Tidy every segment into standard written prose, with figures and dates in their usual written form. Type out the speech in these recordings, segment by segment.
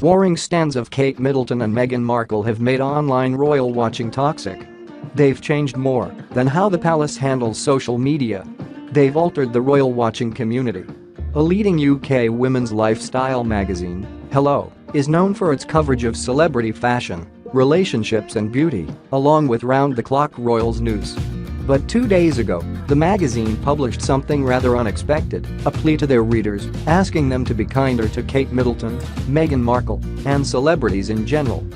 Warring stands of Kate Middleton and Meghan Markle have made online royal watching toxic. They've changed more than how the palace handles social media. They've altered the royal watching community. A leading UK women's lifestyle magazine, Hello, is known for its coverage of celebrity fashion, relationships and beauty, along with round-the-clock royals news. But 2 days ago, the magazine published something rather unexpected, a plea to their readers, asking them to be kinder to Kate Middleton, Meghan Markle, and celebrities in general.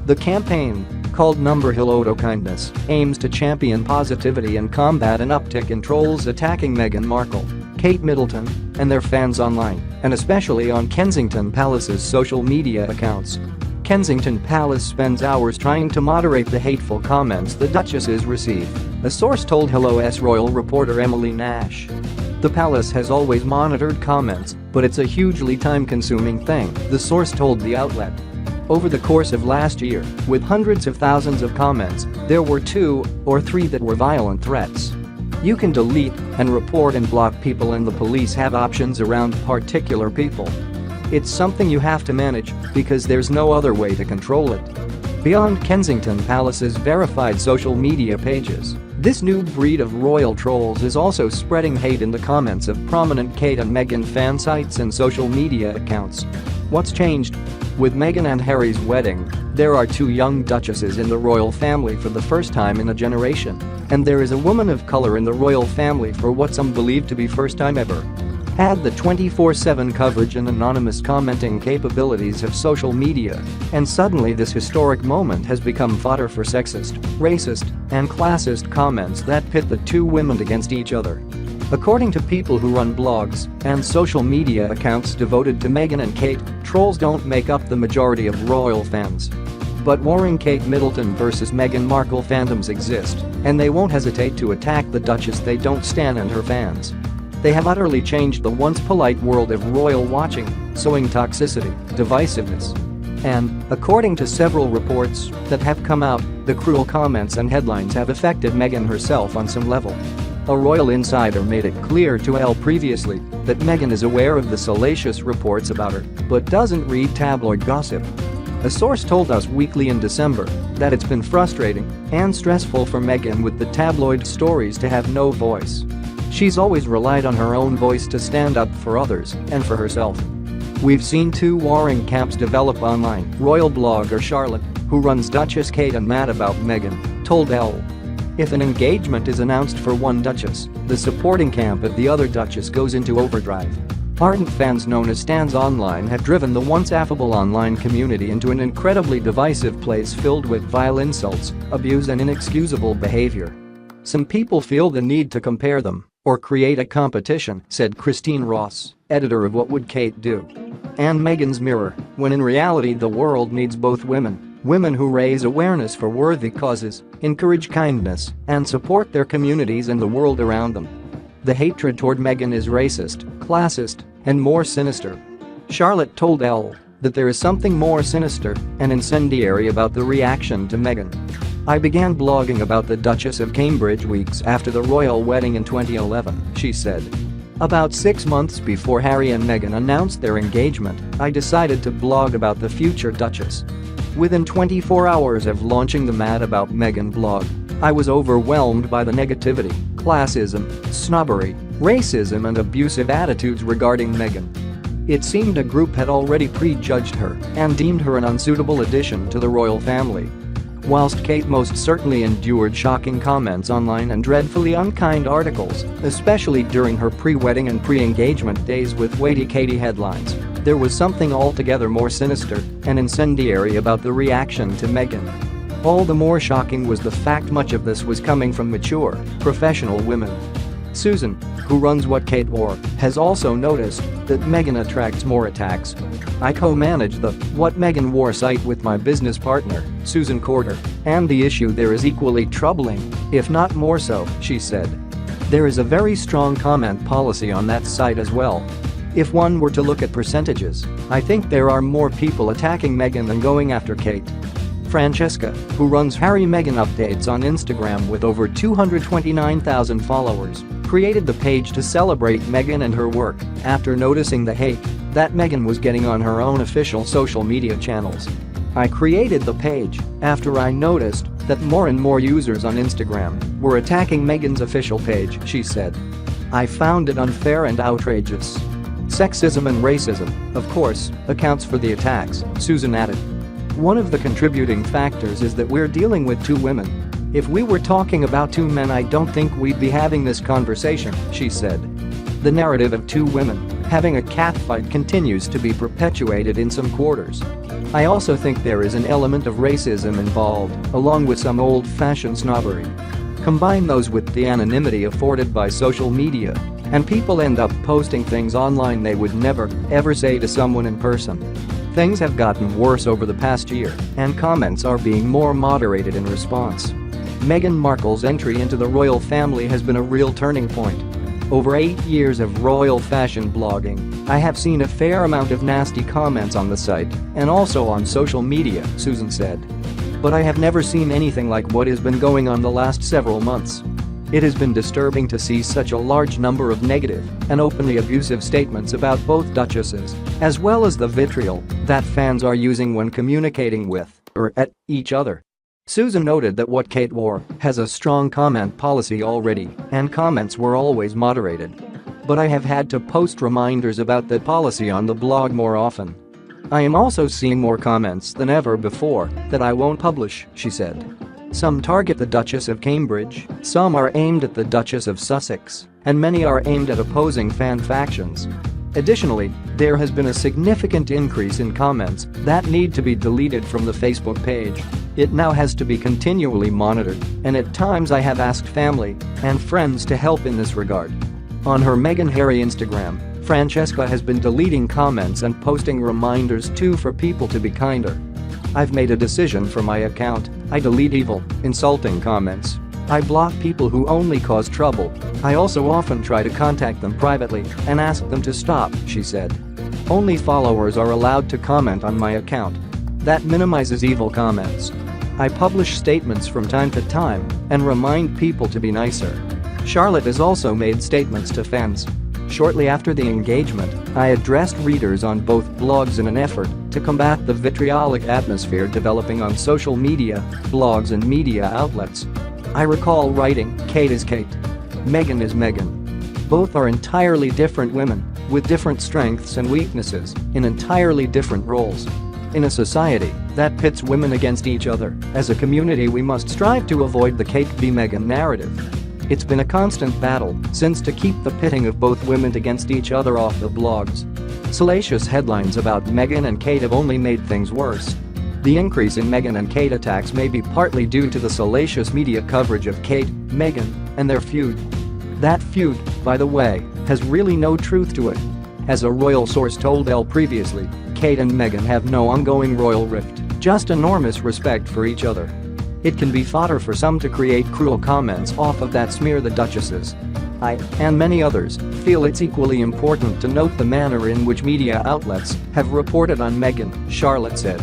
The campaign, called Number Hello to Kindness, aims to champion positivity and combat an uptick in trolls attacking Meghan Markle, Kate Middleton, and their fans online, and especially on Kensington Palace's social media accounts. Kensington Palace spends hours trying to moderate the hateful comments the duchesses receive, a source told Hello's royal reporter Emily Nash. The palace has always monitored comments, but it's a hugely time-consuming thing, the source told the outlet. Over the course of last year, with hundreds of thousands of comments, there were 2 or 3 that were violent threats. You can delete and report and block people, and the police have options around particular people. It's something you have to manage because there's no other way to control it. Beyond Kensington Palace's verified social media pages, this new breed of royal trolls is also spreading hate in the comments of prominent Kate and Meghan fan sites and social media accounts. What's changed? With Meghan and Harry's wedding, there are 2 young duchesses in the royal family for the first time in a generation, and there is a woman of color in the royal family for what some believe to be first time ever. Add the 24/7 coverage and anonymous commenting capabilities of social media, and suddenly this historic moment has become fodder for sexist, racist, and classist comments that pit the 2 women against each other. According to people who run blogs and social media accounts devoted to Meghan and Kate, trolls don't make up the majority of royal fans. But warring Kate Middleton versus Meghan Markle fandoms exist, and they won't hesitate to attack the Duchess they don't stan and her fans. They have utterly changed the once polite world of royal watching, sowing toxicity, divisiveness. And, according to several reports that have come out, the cruel comments and headlines have affected Meghan herself on some level. A royal insider made it clear to Elle previously that Meghan is aware of the salacious reports about her, but doesn't read tabloid gossip. A source told Us Weekly in December that it's been frustrating and stressful for Meghan with the tabloid stories to have no voice. She's always relied on her own voice to stand up for others and for herself. We've seen 2 warring camps develop online, royal blogger Charlotte, who runs Duchess Kate and Mad About Meghan, told Elle. If an engagement is announced for one duchess, the supporting camp of the other duchess goes into overdrive. Ardent fans known as stans online have driven the once affable online community into an incredibly divisive place filled with vile insults, abuse and inexcusable behavior. Some people feel the need to compare them or create a competition, said Christine Ross, editor of What Would Kate Do? And Meghan's Mirror, when in reality the world needs both women who raise awareness for worthy causes, encourage kindness, and support their communities and the world around them. The hatred toward Meghan is racist, classist, and more sinister. Charlotte told Elle that there is something more sinister and incendiary about the reaction to Meghan. I began blogging about the Duchess of Cambridge weeks after the royal wedding in 2011, she said. About 6 months before Harry and Meghan announced their engagement, I decided to blog about the future Duchess. Within 24 hours of launching the Mad About Meghan blog, I was overwhelmed by the negativity, classism, snobbery, racism and abusive attitudes regarding Meghan. It seemed a group had already prejudged her and deemed her an unsuitable addition to the royal family. Whilst Kate most certainly endured shocking comments online and dreadfully unkind articles, especially during her pre-wedding and pre-engagement days with weighty Katie headlines, there was something altogether more sinister and incendiary about the reaction to Meghan. All the more shocking was the fact much of this was coming from mature, professional women. Susan, who runs What Kate Wore, has also noticed that Meghan attracts more attacks. I co-manage the What Meghan Wore site with my business partner, Susan Corder, and the issue there is equally troubling, if not more so, she said. There is a very strong comment policy on that site as well. If one were to look at percentages, I think there are more people attacking Meghan than going after Kate. Francesca, who runs Harry Meghan Updates on Instagram with over 229,000 followers, created the page to celebrate Meghan and her work after noticing the hate that Meghan was getting on her own official social media channels. I created the page after I noticed that more and more users on Instagram were attacking Meghan's official page, she said. I found it unfair and outrageous. Sexism and racism, of course, accounts for the attacks, Susan added. One of the contributing factors is that we're dealing with two women. If we were talking about two men, I don't think we'd be having this conversation, she said. The narrative of two women having a catfight continues to be perpetuated in some quarters. I also think there is an element of racism involved, along with some old-fashioned snobbery. Combine those with the anonymity afforded by social media, and people end up posting things online they would never, ever say to someone in person. Things have gotten worse over the past year, and comments are being more moderated in response. Meghan Markle's entry into the royal family has been a real turning point. Over 8 years of royal fashion blogging, I have seen a fair amount of nasty comments on the site and also on social media, Susan said. But I have never seen anything like what has been going on the last several months. It has been disturbing to see such a large number of negative and openly abusive statements about both duchesses, as well as the vitriol that fans are using when communicating with or at each other. Susan noted that what Kate wore has a strong comment policy already, and comments were always moderated. But I have had to post reminders about that policy on the blog more often. I am also seeing more comments than ever before that I won't publish, she said. Some target the Duchess of Cambridge, some are aimed at the Duchess of Sussex, and many are aimed at opposing fan factions. Additionally, there has been a significant increase in comments that need to be deleted from the Facebook page. It now has to be continually monitored, and at times I have asked family and friends to help in this regard. On her Meghan Harry Instagram, Francesca has been deleting comments and posting reminders too for people to be kinder. I've made a decision for my account. I delete evil, insulting comments. I block people who only cause trouble. I also often try to contact them privately and ask them to stop, she said. Only followers are allowed to comment on my account. That minimizes evil comments. I publish statements from time to time and remind people to be nicer. Charlotte has also made statements to fans. Shortly after the engagement, I addressed readers on both blogs in an effort to combat the vitriolic atmosphere developing on social media, blogs and media outlets. I recall writing, "Kate is Kate. Meghan is Meghan. Both are entirely different women, with different strengths and weaknesses, in entirely different roles. In a society that pits women against each other, as a community we must strive to avoid the Kate v Meghan narrative. It's been a constant battle since to keep the pitting of both women against each other off the blogs. Salacious headlines about Meghan and Kate have only made things worse. The increase in Meghan and Kate attacks may be partly due to the salacious media coverage of Kate, Meghan, and their feud. That feud, by the way, has really no truth to it. As a royal source told Elle previously, Kate and Meghan have no ongoing royal rift, just enormous respect for each other. It can be fodder for some to create cruel comments off of that smear the duchesses. I, and many others, feel it's equally important to note the manner in which media outlets have reported on Meghan, Charlotte said.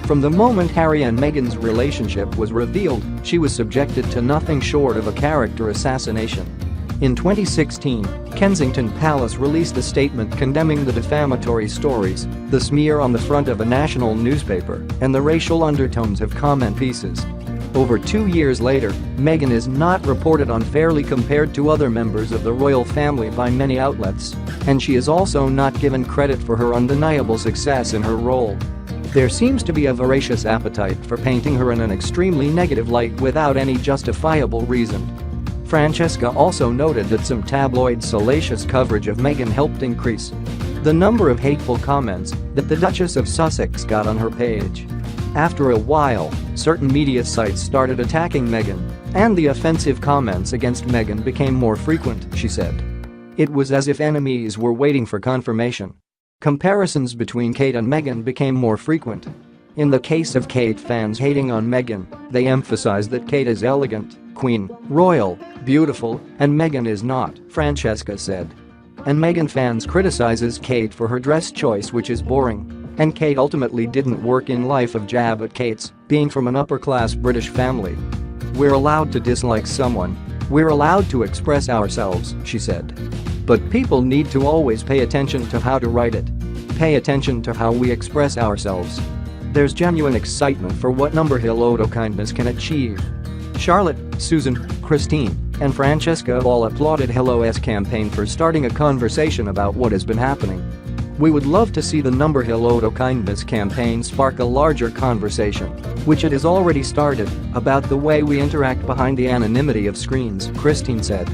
From the moment Harry and Meghan's relationship was revealed, she was subjected to nothing short of a character assassination. In 2016, Kensington Palace released a statement condemning the defamatory stories, the smear on the front of a national newspaper, and the racial undertones of comment pieces. Over 2 years later, Meghan is not reported unfairly compared to other members of the royal family by many outlets, and she is also not given credit for her undeniable success in her role. There seems to be a voracious appetite for painting her in an extremely negative light without any justifiable reason. Francesca also noted that some tabloid salacious coverage of Meghan helped increase the number of hateful comments that the Duchess of Sussex got on her page. After a while, certain media sites started attacking Meghan, and the offensive comments against Meghan became more frequent, she said. It was as if enemies were waiting for confirmation. Comparisons between Kate and Meghan became more frequent. In the case of Kate fans hating on Meghan, they emphasized that Kate is elegant, queen, royal, beautiful, and Meghan is not, Francesca said. And Meghan fans criticizes Kate for her dress choice, which is boring. And Kate ultimately didn't work in life of jab at Kate's, being from an upper-class British family. We're allowed to dislike someone. We're allowed to express ourselves, she said. But people need to always pay attention to how to write it. Pay attention to how we express ourselves. There's genuine excitement for what Numberhill kindness can achieve. Charlotte, Susan, Christine, and Francesca all applauded Hello's campaign for starting a conversation about what has been happening. We would love to see the Numberhill kindness campaign spark a larger conversation, which it has already started, about the way we interact behind the anonymity of screens, Christine said.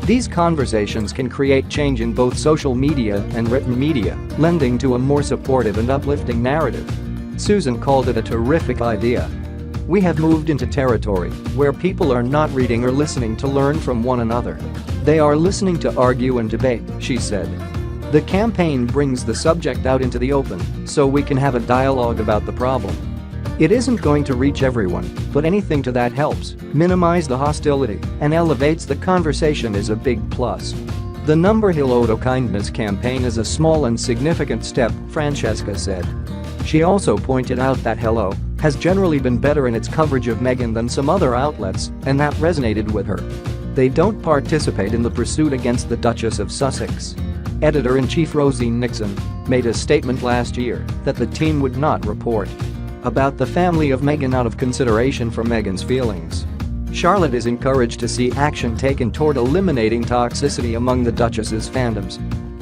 These conversations can create change in both social media and written media, lending to a more supportive and uplifting narrative. Susan called it a terrific idea. We have moved into territory where people are not reading or listening to learn from one another. They are listening to argue and debate, she said. The campaign brings the subject out into the open so we can have a dialogue about the problem. It isn't going to reach everyone, but anything to that helps minimize the hostility and elevates the conversation is a big plus. The Numberhill kindness campaign is a small and significant step, Francesca said. She also pointed out that Hello has generally been better in its coverage of Meghan than some other outlets, and that resonated with her. They don't participate in the pursuit against the Duchess of Sussex. Editor-in-chief Rosie Nixon made a statement last year that the team would not report about the family of Meghan out of consideration for Meghan's feelings. Charlotte is encouraged to see action taken toward eliminating toxicity among the Duchess's fandoms.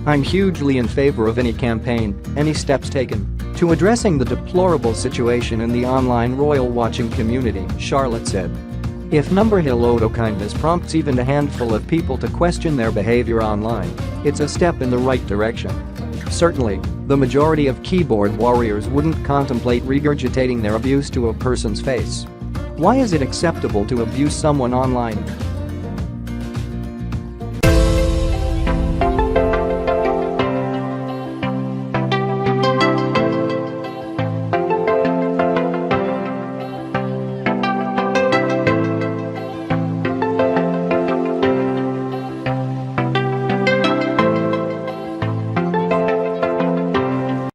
I'm hugely in favor of any campaign, any steps taken to addressing the deplorable situation in the online royal watching community, Charlotte said. If Numberhill kindness prompts even a handful of people to question their behavior online, it's a step in the right direction. Certainly, the majority of keyboard warriors wouldn't contemplate regurgitating their abuse to a person's face. Why is it acceptable to abuse someone online?